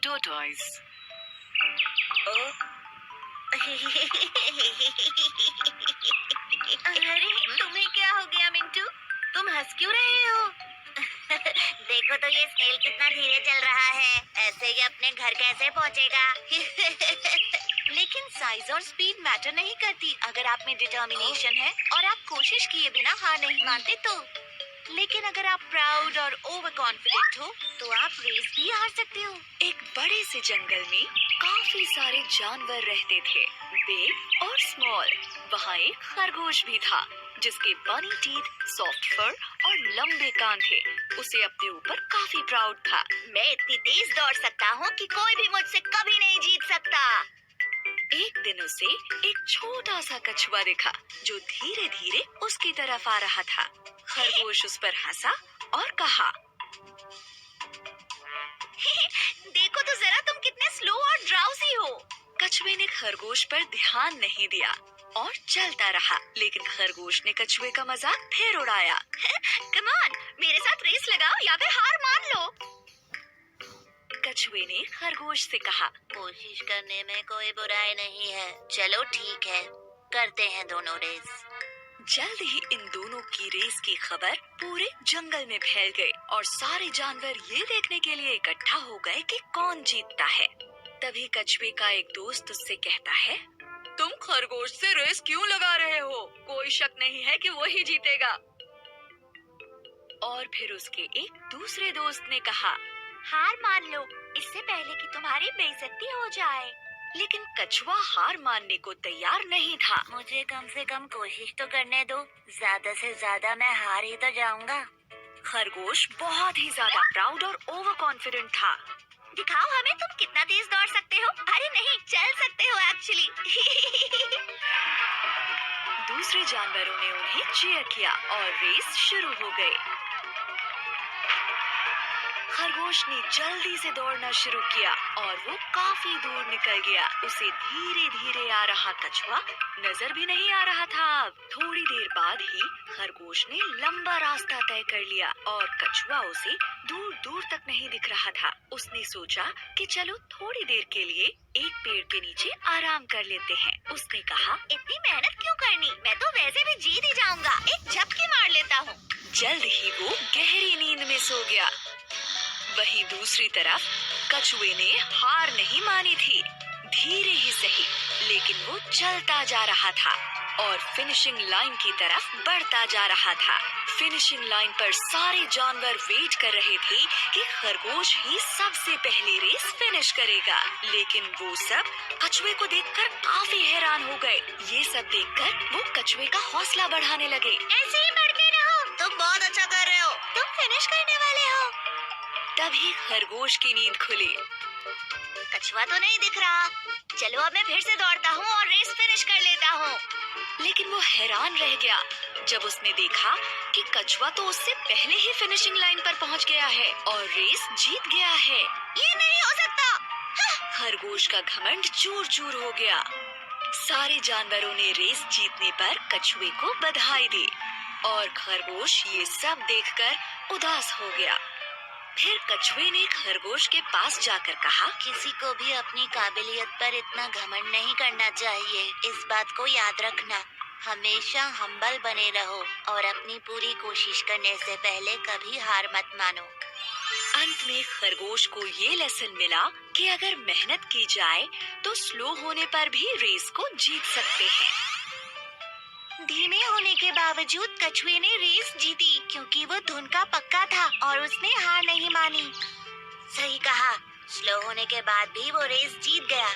tortoise. अरे तुम्हें क्या हो गया मिंटू? तुम हंस क्यों रहे हो? देखो तो ये स्नेल कितना धीरे चल रहा है। ऐसे ही अपने घर कैसे पहुंचेगा? लेकिन साइज और स्पीड मैटर नहीं करती अगर आप में डिटर्मिनेशन है और आप कोशिश किए बिना हार नहीं मानते तो। लेकिन अगर आप प्राउड और ओवर कॉन्फिडेंट हो तो आप रेस भी हार सकते हो। एक बड़े से जंगल में काफी सारे जानवर रहते थे, बिग और स्मॉल। वहाँ एक खरगोश भी था जिसके बनी टीथ, सॉफ्ट फर और लंबे कान थे। उसे अपने ऊपर काफी प्राउड था। मैं इतनी तेज दौड़ सकता हूँ कि कोई भी मुझसे कभी नहीं जीत सकता। एक दिन उसे एक छोटा सा कछुआ दिखा जो धीरे धीरे उसकी तरफ आ रहा था। खरगोश उस पर हंसा और कहा, देखो तो जरा तुम कितने स्लो और ड्राउजी हो। कछुए ने खरगोश पर ध्यान नहीं दिया और चलता रहा, लेकिन खरगोश ने कछुए का मजाक फिर उड़ाया। कम ऑन, मेरे साथ रेस लगाओ या फिर हार मान लो। कछुए ने खरगोश से कहा, कोशिश करने में कोई बुराई नहीं है। चलो ठीक है, करते हैं दोनों रेस। जल्द ही इन दोनों की रेस की खबर पूरे जंगल में फैल गई और सारे जानवर ये देखने के लिए इकट्ठा हो गए कि कौन जीतता है। तभी कछुए का एक दोस्त उससे कहता है, तुम खरगोश से रेस क्यों लगा रहे हो? कोई शक नहीं है कि वही जीतेगा। और फिर उसके एक दूसरे दोस्त ने कहा, हार मान लो इससे पहले कि तुम्हारी बेइज्जती हो जाए। लेकिन कछुआ हार मानने को तैयार नहीं था। मुझे कम से कम कोशिश तो करने दो, ज्यादा से ज्यादा मैं हार ही तो जाऊंगा। खरगोश बहुत ही ज्यादा प्राउड और ओवर कॉन्फिडेंट था। दिखाओ हमें तुम कितना तेज दौड़ सकते हो। अरे नहीं, चल सकते हो एक्चुअली। दूसरे जानवरों ने उन्हें चीयर किया और रेस शुरू हो गई। खरगोश ने जल्दी से दौड़ना शुरू किया और वो काफी दूर निकल गया। उसे धीरे धीरे आ रहा कछुआ नजर भी नहीं आ रहा था। अब थोड़ी देर बाद ही खरगोश ने लंबा रास्ता तय कर लिया और कछुआ उसे दूर दूर तक नहीं दिख रहा था। उसने सोचा कि चलो थोड़ी देर के लिए एक पेड़ के नीचे आराम कर लेते हैं। उसने कहा, इतनी मेहनत क्यों करनी, मैं तो वैसे भी जीत ही जाऊंगा। एक झपकी मार लेता हूँ। जल्द ही वो गहरी नींद में सो गया। वहीं दूसरी तरफ कछुए ने हार नहीं मानी थी। धीरे ही सही, लेकिन वो चलता जा रहा था और फिनिशिंग लाइन की तरफ बढ़ता जा रहा था। फिनिशिंग लाइन पर सारे जानवर वेट कर रहे थे कि खरगोश ही सबसे पहले रेस फिनिश करेगा। लेकिन वो सब कछुए को देखकर काफी हैरान हो गए। ये सब देखकर वो कछुए का हौसला बढ़ाने लगे। ऐसे ही बढ़ते रहो, तुम बहुत अच्छा कर रहे हो, तुम फिनिश करने वाले हो। तभी खरगोश की नींद खुली। कछुआ तो नहीं दिख रहा, चलो अब मैं फिर से दौड़ता हूँ और रेस फिनिश कर लेता हूँ। लेकिन वो हैरान रह गया जब उसने देखा कि कछुआ तो उससे पहले ही फिनिशिंग लाइन पर पहुंच गया है और रेस जीत गया है। ये नहीं हो सकता। खरगोश का घमंड चूर चूर हो गया। सारे जानवरों ने रेस जीतने पर कछुए को बधाई दी और खरगोश ये सब देखकर उदास हो गया। फिर कछुए ने खरगोश के पास जाकर कहा, किसी को भी अपनी काबिलियत पर इतना घमंड नहीं करना चाहिए। इस बात को याद रखना, हमेशा हम्बल बने रहो और अपनी पूरी कोशिश करने से पहले कभी हार मत मानो। अंत में खरगोश को ये लेसन मिला कि अगर मेहनत की जाए तो स्लो होने पर भी रेस को जीत सकते हैं। धीमे होने के बावजूद कछुए ने रेस जीती क्योंकि वो धुन का पक्का था और उसने हार नहीं मानी। सही कहा, स्लो होने के बाद भी वो रेस जीत गया।